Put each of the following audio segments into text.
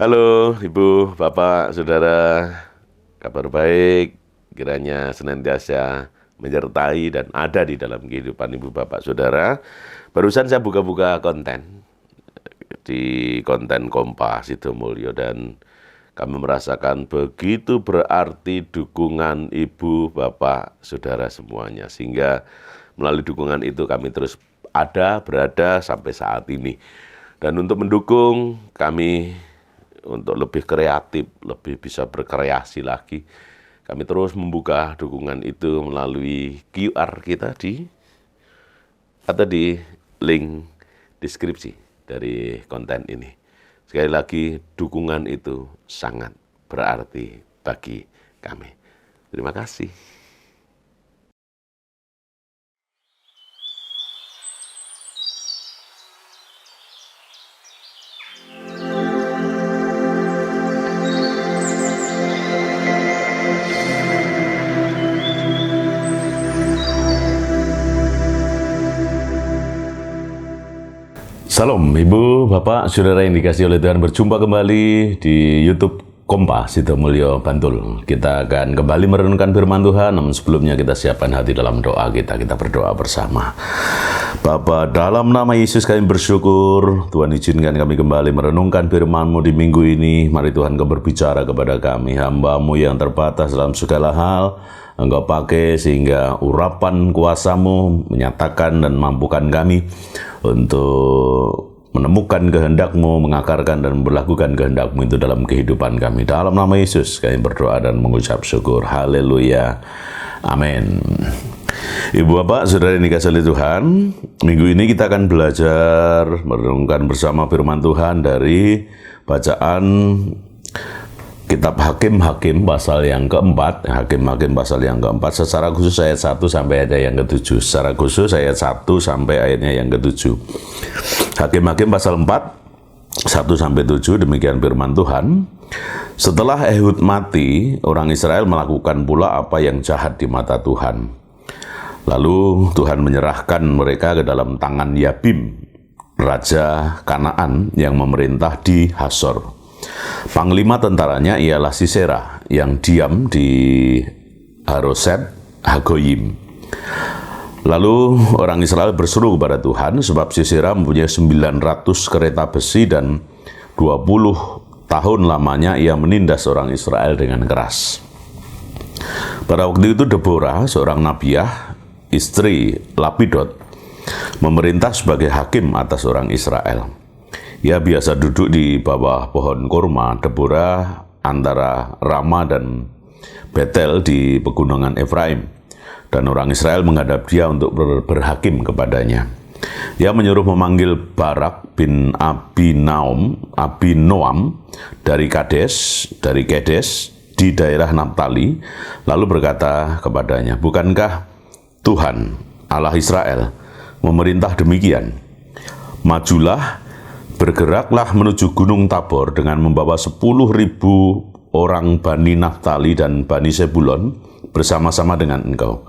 Halo Ibu, Bapak, Saudara, kabar baik, kiranya senantiasa menyertai dan ada di dalam kehidupan Ibu, Bapak, Saudara. Barusan saya buka-buka konten di konten Kompas Sidomulyo dan kami merasakan begitu berarti dukungan Ibu, Bapak, Saudara semuanya. Sehingga melalui dukungan itu kami terus berada sampai saat ini. Dan untuk mendukung kami, untuk lebih kreatif, lebih bisa berkreasi lagi, kami terus membuka dukungan itu melalui QR kita atau di link deskripsi dari konten ini. Sekali lagi, dukungan itu sangat berarti bagi kami. Terima kasih. Salam Ibu, Bapak, Saudara yang dikasihi oleh Tuhan, berjumpa kembali di YouTube Kompas Sidomulyo Bantul. Kita akan kembali merenungkan firman Tuhan, namun sebelumnya kita siapkan hati dalam doa kita berdoa bersama. Bapa, dalam nama Yesus kami bersyukur, Tuhan izinkan kami kembali merenungkan firman-Mu di minggu ini. Mari Tuhan Kau berbicara kepada kami, hamba-Mu yang terbatas dalam segala hal. Engkau pakai sehingga urapan kuasa-Mu menyatakan dan mampukan kami untuk menemukan kehendak-Mu, mengakarkan dan memperlakukan kehendak-Mu itu dalam kehidupan kami. Dalam nama Yesus kami berdoa dan mengucap syukur. Haleluya. Amin. Ibu, Bapak, Saudara yang dikasihi oleh Tuhan, minggu ini kita akan belajar merenungkan bersama firman Tuhan dari bacaan Kitab Hakim-Hakim pasal yang keempat, Hakim-Hakim pasal yang keempat, secara khusus ayat 1 sampai ayat yang ke-7. Secara khusus ayat 1 sampai ayatnya yang ke-7. Hakim-Hakim pasal 4, 1 sampai 7, demikian firman Tuhan. Setelah Ehud mati, orang Israel melakukan pula apa yang jahat di mata Tuhan. Lalu Tuhan menyerahkan mereka ke dalam tangan Yabim, raja Kanaan yang memerintah di Hasor. Panglima tentaranya ialah Sisera yang diam di Haroset Hagoyim. Lalu orang Israel berseru kepada Tuhan sebab Sisera mempunyai 900 kereta besi dan 20 tahun lamanya ia menindas orang Israel dengan keras. Pada waktu itu Deborah, seorang nabiah, istri Lapidot, memerintah sebagai hakim atas orang Israel. Ia biasa duduk di bawah pohon kurma Deborah antara Rama dan Betel di pegunungan Efraim. Dan orang Israel menghadap dia untuk berhakim kepadanya. Ia menyuruh memanggil Barak bin Abinoam dari Kedes di daerah Naftali, lalu berkata kepadanya, "Bukankah Tuhan Allah Israel memerintah demikian? Majulah, bergeraklah menuju Gunung Tabor dengan membawa 10.000 orang Bani Naftali dan Bani Sebulon bersama-sama dengan engkau.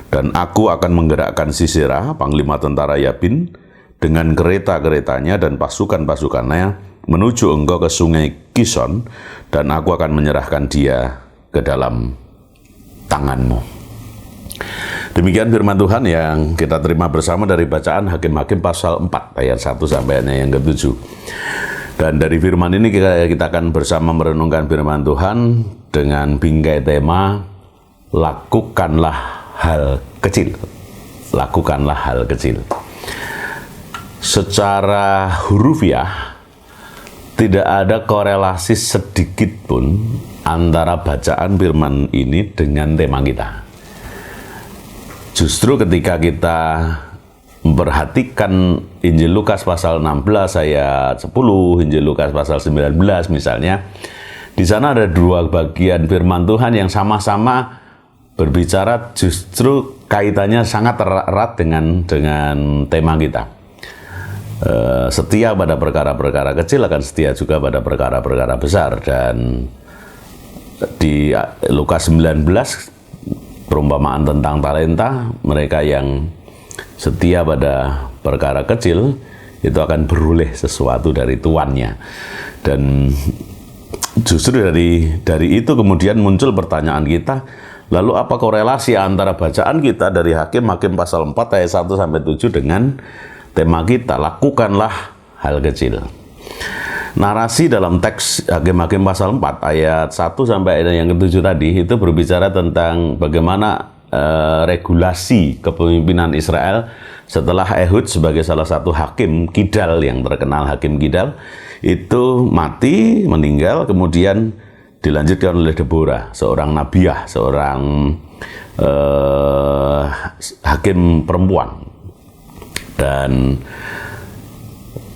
Dan aku akan menggerakkan Sisera, panglima tentara Yabin, dengan kereta-keretanya dan pasukan-pasukannya menuju engkau ke sungai Kison, dan aku akan menyerahkan dia ke dalam tanganmu." Demikian firman Tuhan yang kita terima bersama dari bacaan Hakim-Hakim pasal 4 ayat 1 sampai ayatnya yang ke-7. Dan dari firman ini kita akan bersama merenungkan firman Tuhan dengan bingkai tema lakukanlah hal kecil. Lakukanlah hal kecil. Secara hurufiah tidak ada korelasi sedikit pun antara bacaan firman ini dengan tema kita. Justru ketika kita memperhatikan Injil Lukas pasal 16 ayat 10, Injil Lukas pasal 19 misalnya, di sana ada dua bagian firman Tuhan yang sama-sama berbicara justru kaitannya sangat erat dengan tema kita. Setia pada perkara-perkara kecil akan setia juga pada perkara-perkara besar. Dan di Lukas 19 perumpamaan tentang talenta, mereka yang setia pada perkara kecil itu akan beroleh sesuatu dari tuannya. Dan justru dari itu kemudian muncul pertanyaan kita, lalu apa korelasi antara bacaan kita dari Hakim pasal 4 ayat 1 sampai 7 dengan tema kita, lakukanlah hal kecil. Narasi dalam teks Hakim pasal 4 ayat 1 sampai ayat yang ke-7 tadi itu berbicara tentang bagaimana regulasi kepemimpinan Israel setelah Ehud sebagai salah satu hakim kidal yang terkenal, hakim kidal itu mati, meninggal, kemudian dilanjutkan oleh Deborah, seorang nabiah, seorang hakim perempuan. Dan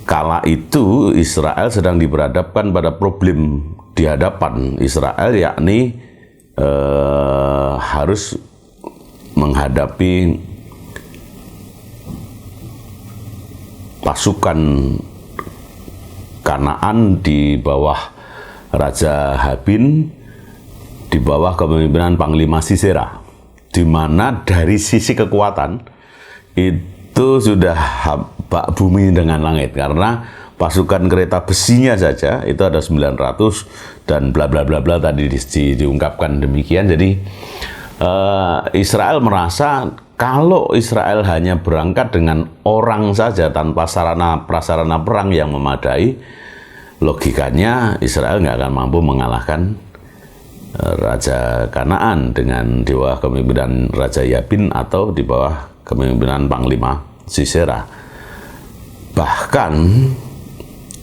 kala itu Israel sedang diberhadapkan pada problem di hadapan Israel, yakni harus menghadapi pasukan Kanaan di bawah Raja Habin, di bawah kepemimpinan Panglima Sisera, di mana dari sisi kekuatan itu sudah bak bumi dengan langit, karena pasukan kereta besinya saja itu ada 900 dan bla bla bla bla tadi diungkapkan demikian. Jadi Israel merasa kalau Israel hanya berangkat dengan orang saja tanpa prasarana perang yang memadai, logikanya Israel nggak akan mampu mengalahkan Raja Kanaan dengan di bawah kepemimpinan Raja Yabin atau di bawah kepemimpinan Panglima Sisera. Bahkan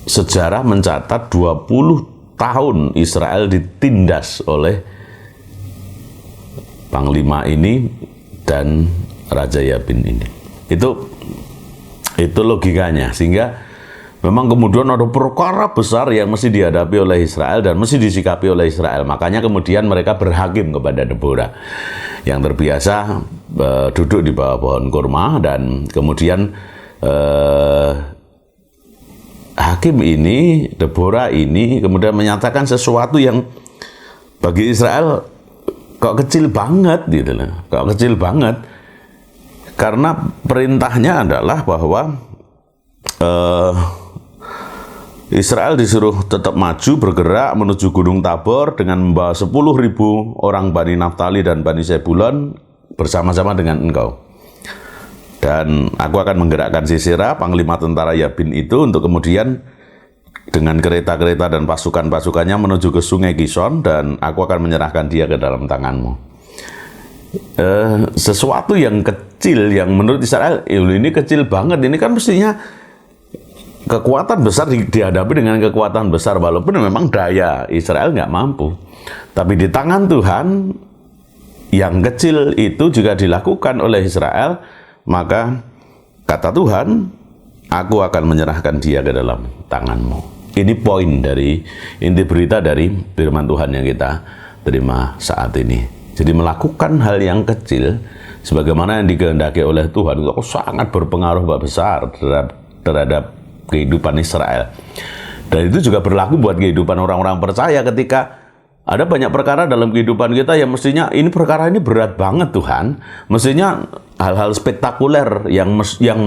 sejarah mencatat 20 tahun Israel ditindas oleh Panglima ini dan Raja Yabin ini. Itu logikanya, sehingga memang kemudian ada perkara besar yang mesti dihadapi oleh Israel dan mesti disikapi oleh Israel. Makanya kemudian mereka berhakim kepada Deborah yang terbiasa duduk di bawah pohon kurma, dan kemudian hakim ini, Deborah ini kemudian menyatakan sesuatu yang bagi Israel kok kecil banget gitu loh, kok kecil banget, karena perintahnya adalah bahwa Israel disuruh tetap maju bergerak menuju Gunung Tabor dengan membawa 10.000 orang Bani Naftali dan Bani Zebulon bersama-sama dengan engkau. Dan aku akan menggerakkan Sisera, panglima tentara Yabin itu, untuk kemudian dengan kereta-kereta dan pasukan-pasukannya menuju ke sungai Kison, dan aku akan menyerahkan dia ke dalam tanganmu. Sesuatu yang kecil yang menurut Israel, ini kecil banget, ini kan mestinya kekuatan besar dihadapi dengan kekuatan besar, walaupun memang daya Israel nggak mampu. Tapi di tangan Tuhan, yang kecil itu juga dilakukan oleh Israel, maka kata Tuhan, aku akan menyerahkan dia ke dalam tanganmu. Ini poin dari inti berita dari firman Tuhan yang kita terima saat ini. Jadi melakukan hal yang kecil sebagaimana yang dikehendaki oleh Tuhan itu sangat berpengaruh besar terhadap kehidupan Israel. Dan itu juga berlaku buat kehidupan orang-orang percaya. Ketika ada banyak perkara dalam kehidupan kita yang mestinya ini perkara ini berat banget Tuhan, mestinya hal-hal spektakuler yang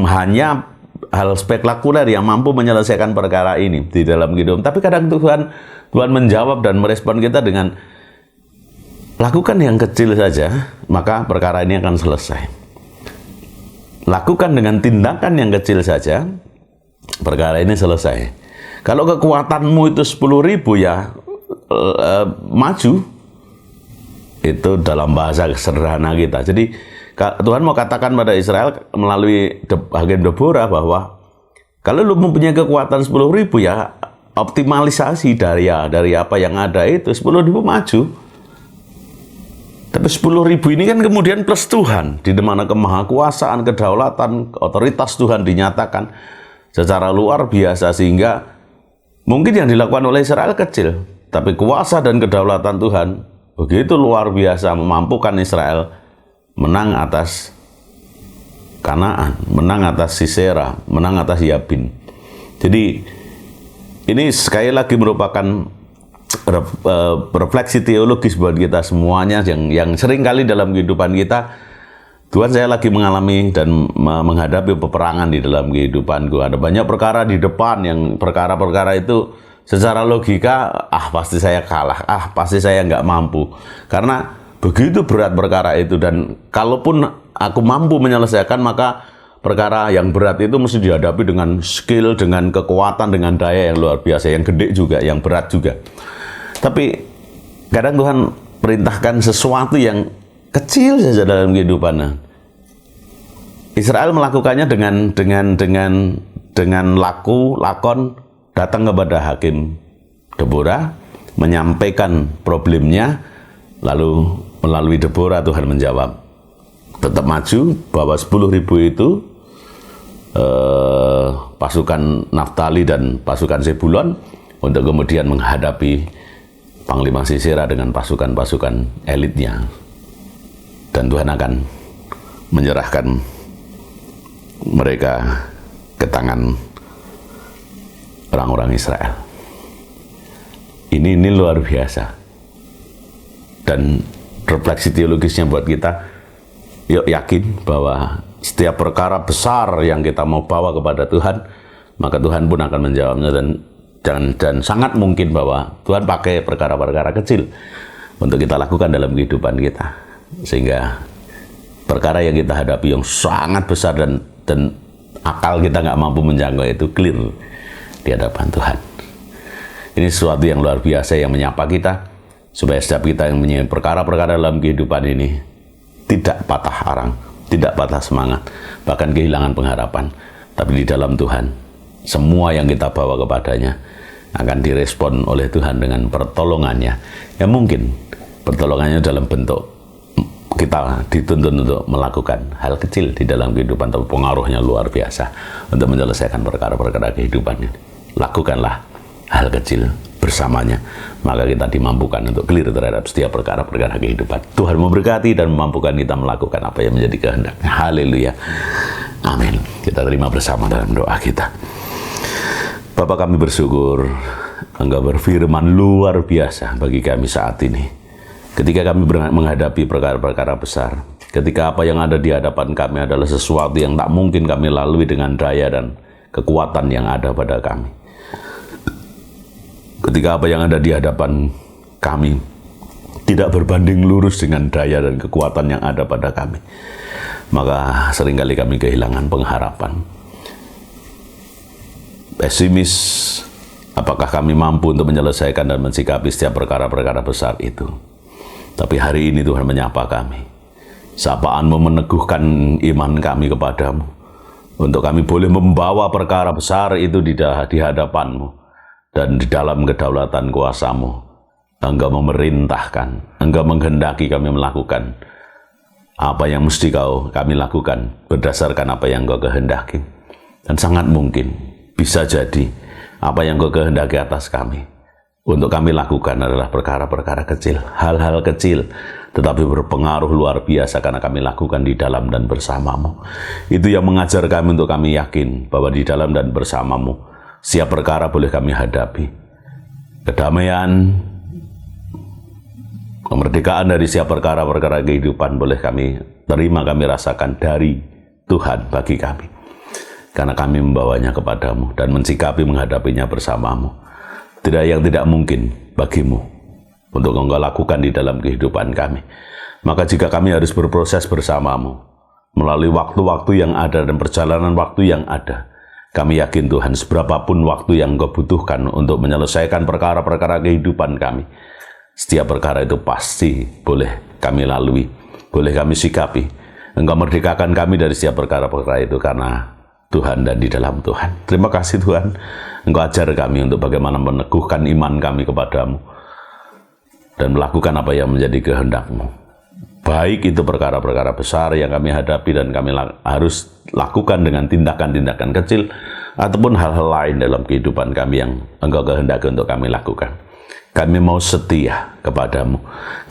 hanya hal spektakuler yang mampu menyelesaikan perkara ini di dalam kehidupan. Tapi kadang Tuhan menjawab dan merespon kita dengan lakukan yang kecil saja, maka perkara ini akan selesai. Lakukan dengan tindakan yang kecil saja, perkara ini selesai. Kalau kekuatanmu itu 10.000 ya maju, itu dalam bahasa sederhana kita. Jadi Tuhan mau katakan pada Israel melalui Hakim Deborah bahwa kalau lu mempunyai kekuatan 10.000 ya optimalisasi dari apa yang ada itu 10.000 maju. Tapi 10.000 ini kan kemudian plus Tuhan, di mana kemahakuasaan, kedaulatan, otoritas Tuhan dinyatakan secara luar biasa, sehingga mungkin yang dilakukan oleh Israel kecil, tapi kuasa dan kedaulatan Tuhan begitu luar biasa memampukan Israel menang atas Kanaan, menang atas Sisera, menang atas Yabin. Jadi ini sekali lagi merupakan refleksi teologis buat kita semuanya yang sering kali dalam kehidupan kita Tuhan, saya lagi mengalami dan menghadapi peperangan di dalam kehidupanku. Ada banyak perkara di depan yang perkara-perkara itu secara logika, pasti saya kalah, pasti saya nggak mampu. Karena begitu berat perkara itu, dan kalaupun aku mampu menyelesaikan, maka perkara yang berat itu mesti dihadapi dengan skill, dengan kekuatan, dengan daya yang luar biasa, yang gede juga, yang berat juga. Tapi kadang Tuhan perintahkan sesuatu yang kecil saja dalam kehidupannya. Israel melakukannya dengan lakon datang kepada Hakim Deborah, menyampaikan problemnya, lalu melalui Deborah Tuhan menjawab. Tetap maju, bawa 10.000 itu pasukan Naftali dan pasukan Zebulon untuk kemudian menghadapi Panglima Sisera dengan pasukan-pasukan elitnya. Dan Tuhan akan menyerahkan mereka ke tangan orang-orang Israel. Ini luar biasa. Dan refleksi teologisnya buat kita, yuk yakin bahwa setiap perkara besar yang kita mau bawa kepada Tuhan, maka Tuhan pun akan menjawabnya, dan sangat mungkin bahwa Tuhan pakai perkara-perkara kecil untuk kita lakukan dalam kehidupan kita. Sehingga perkara yang kita hadapi yang sangat besar dan akal kita nggak mampu menjangkau itu clear di hadapan Tuhan. Ini sesuatu yang luar biasa yang menyapa kita, supaya setiap kita yang punya perkara-perkara dalam kehidupan ini tidak patah arang, tidak patah semangat, bahkan kehilangan pengharapan. Tapi di dalam Tuhan, semua yang kita bawa kepadanya akan direspon oleh Tuhan dengan pertolongannya. Ya mungkin pertolongannya dalam bentuk kita dituntun untuk melakukan hal kecil di dalam kehidupan, tapi pengaruhnya luar biasa untuk menyelesaikan perkara-perkara kehidupan ini. Lakukanlah hal kecil bersamanya, maka kita dimampukan untuk clear terhadap setiap perkara-perkara kehidupan. Tuhan memberkati dan memampukan kita melakukan apa yang menjadi kehendaknya. Haleluya. Amin. Kita terima bersama dalam doa kita. Bapa, kami bersyukur Engkau berfirman luar biasa bagi kami saat ini. Ketika kami menghadapi perkara-perkara besar, ketika apa yang ada di hadapan kami adalah sesuatu yang tak mungkin kami lalui dengan daya dan kekuatan yang ada pada kami. Ketika apa yang ada di hadapan kami tidak berbanding lurus dengan daya dan kekuatan yang ada pada kami, maka seringkali kami kehilangan pengharapan. Pesimis, apakah kami mampu untuk menyelesaikan dan mensikapi setiap perkara-perkara besar itu. Tapi hari ini Tuhan menyapa kami. Sapaan-Mu meneguhkan iman kami kepadamu, untuk kami boleh membawa perkara besar itu di hadapan-Mu, dan di dalam kedaulatan kuasa-Mu Engkau memerintahkan, Engkau menghendaki kami melakukan apa yang mesti kami lakukan berdasarkan apa yang Engkau kehendaki. Dan sangat mungkin bisa jadi apa yang Engkau kehendaki atas kami untuk kami lakukan adalah perkara-perkara kecil, hal-hal kecil, tetapi berpengaruh luar biasa karena kami lakukan di dalam dan bersama-Mu. Itu yang mengajar kami untuk kami yakin bahwa di dalam dan bersama-Mu, setiap perkara boleh kami hadapi. Kedamaian, kemerdekaan dari setiap perkara-perkara kehidupan boleh kami terima, kami rasakan dari Tuhan bagi kami. Karena kami membawanya kepadamu dan mensikapi menghadapinya bersama-Mu. Tidak yang tidak mungkin bagimu untuk Engkau lakukan di dalam kehidupan kami. Maka jika kami harus berproses bersama-Mu melalui waktu-waktu yang ada dan perjalanan waktu yang ada, kami yakin Tuhan, seberapapun waktu yang Engkau butuhkan untuk menyelesaikan perkara-perkara kehidupan kami, setiap perkara itu pasti boleh kami lalui, boleh kami sikapi. Engkau merdekakan kami dari setiap perkara-perkara itu karena Tuhan dan di dalam Tuhan. Terima kasih Tuhan, Engkau ajar kami untuk bagaimana meneguhkan iman kami kepadamu dan melakukan apa yang menjadi kehendak-Mu. Baik itu perkara-perkara besar yang kami hadapi dan kami harus lakukan dengan tindakan-tindakan kecil, ataupun hal-hal lain dalam kehidupan kami yang Engkau kehendaki untuk kami lakukan. Kami mau setia kepadamu,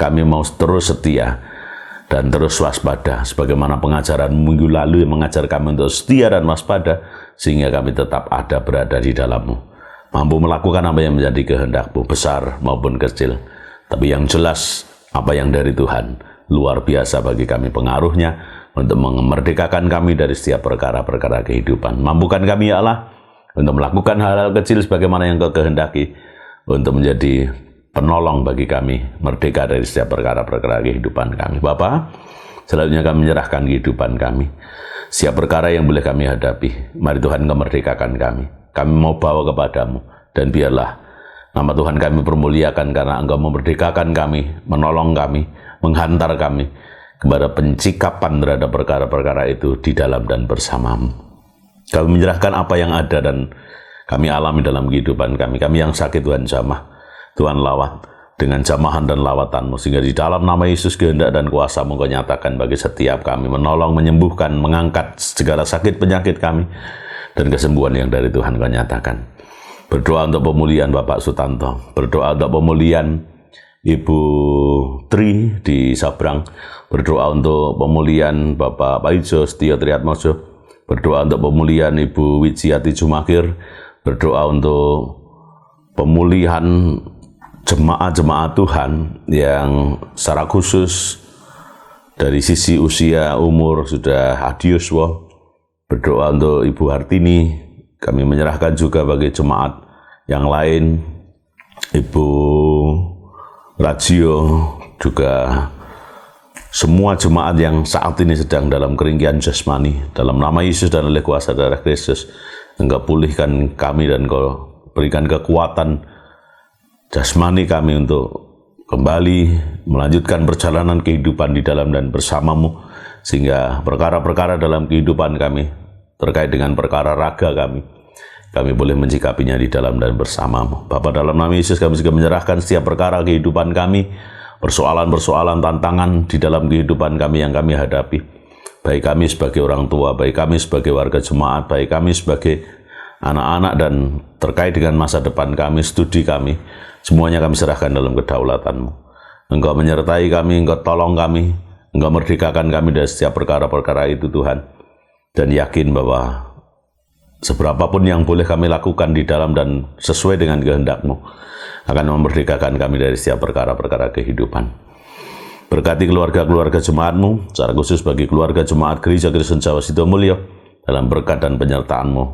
kami mau terus setia dan terus waspada, sebagaimana pengajaran minggu lalu yang mengajar kami untuk setia dan waspada, sehingga kami tetap ada berada di dalam-Mu, mampu melakukan apa yang menjadi kehendak-Mu, besar maupun kecil. Tapi yang jelas, apa yang dari Tuhan luar biasa bagi kami pengaruhnya, untuk memerdekakan kami dari setiap perkara-perkara kehidupan. Mampukan kami ya Allah untuk melakukan hal-hal kecil sebagaimana yang Kau kehendaki, untuk menjadi penolong bagi kami, merdeka dari setiap perkara-perkara kehidupan kami. Bapa, selanjutnya kami menyerahkan kehidupan kami. Setiap perkara yang boleh kami hadapi, mari Tuhan Kau merdekakan kami. Kami mau bawa kepadamu, dan biarlah nama Tuhan kami permuliakan karena Engkau memerdekakan kami, menolong kami, menghantar kami kepada pencikapan terhadap perkara-perkara itu di dalam dan bersamamu. Kami menyerahkan apa yang ada dan kami alami dalam kehidupan kami. Kami yang sakit Tuhan jamah, Tuhan lawat dengan jamahan dan lawatan-Mu, sehingga di dalam nama Yesus kehendak dan kuasa-Mu Kau nyatakan bagi setiap kami, menolong, menyembuhkan, mengangkat segala sakit penyakit kami, dan kesembuhan yang dari Tuhan Kau nyatakan. Berdoa untuk pemulihan Bapak Sutanto, berdoa untuk pemulihan Ibu Tri di Sabrang, berdoa untuk pemulihan Bapak Paijo Setio Triatmojo, berdoa untuk pemulihan Ibu Wijiati Jumakir, berdoa untuk pemulihan jemaat-jemaat Tuhan yang secara khusus dari sisi usia umur sudah adioswa. Berdoa untuk Ibu Hartini. Kami menyerahkan juga bagi jemaat yang lain, Ibu Rajio, juga semua jemaat yang saat ini sedang dalam keringkihan jasmani. Dalam nama Yesus dan oleh kuasa darah Kristus, Engkau pulihkan kami dan Kau berikan kekuatan jasmani kami untuk kembali melanjutkan perjalanan kehidupan di dalam dan bersama-Mu, sehingga perkara-perkara dalam kehidupan kami terkait dengan perkara raga kami boleh mencikapinya di dalam dan bersama-Mu. Bapa, dalam nama Yesus kami juga menyerahkan setiap perkara kehidupan kami, persoalan-persoalan, tantangan di dalam kehidupan kami yang kami hadapi, baik kami sebagai orang tua, baik kami sebagai warga jemaat, baik kami sebagai anak-anak, dan terkait dengan masa depan kami, studi kami, semuanya kami serahkan dalam kedaulatan-Mu. Engkau menyertai kami, Engkau tolong kami, Engkau merdekakan kami dari setiap perkara-perkara itu Tuhan. Dan yakin bahwa seberapapun yang boleh kami lakukan di dalam dan sesuai dengan kehendak-Mu akan memerdekakan kami dari setiap perkara-perkara kehidupan. Berkati keluarga-keluarga jemaat-Mu, secara khusus bagi keluarga jemaat Gereja Kristen Jawa Sidomulyo, dalam berkat dan penyertaan-Mu.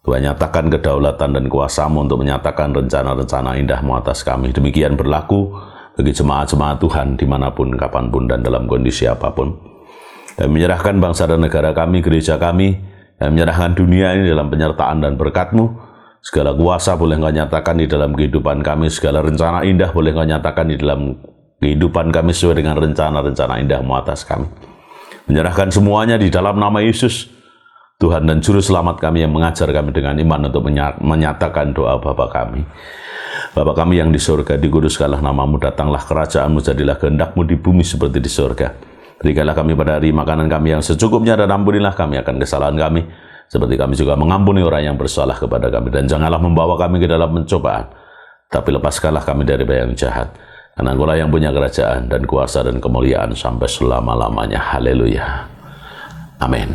Tuhan, nyatakan kedaulatan dan kuasa-Mu untuk menyatakan rencana-rencana indah-Mu atas kami. Demikian berlaku bagi jemaat-jemaat Tuhan dimanapun, kapanpun, dan dalam kondisi apapun. Dan menyerahkan bangsa dan negara kami, gereja kami, dan menyerahkan dunia ini dalam penyertaan dan berkat-Mu. Segala kuasa boleh Engkau nyatakan di dalam kehidupan kami, segala rencana indah boleh Engkau nyatakan di dalam kehidupan kami sesuai dengan rencana-rencana indah-Mu atas kami. Menyerahkan semuanya di dalam nama Yesus, Tuhan dan Juru Selamat kami, yang mengajar kami dengan iman untuk menyatakan doa Bapa kami. Bapa kami yang di surga, dikuduskanlah nama-Mu, datanglah kerajaan-Mu, jadilah kehendak-Mu di bumi seperti di surga. Berikanlah kami pada hari makanan kami yang secukupnya, dan ampunilah kami akan kesalahan kami, seperti kami juga mengampuni orang yang bersalah kepada kami. Dan janganlah membawa kami ke dalam pencobaan, tapi lepaskanlah kami dari bahaya yang jahat. Karena Engkau-lah yang punya kerajaan dan kuasa dan kemuliaan sampai selama-lamanya. Haleluya. Amin.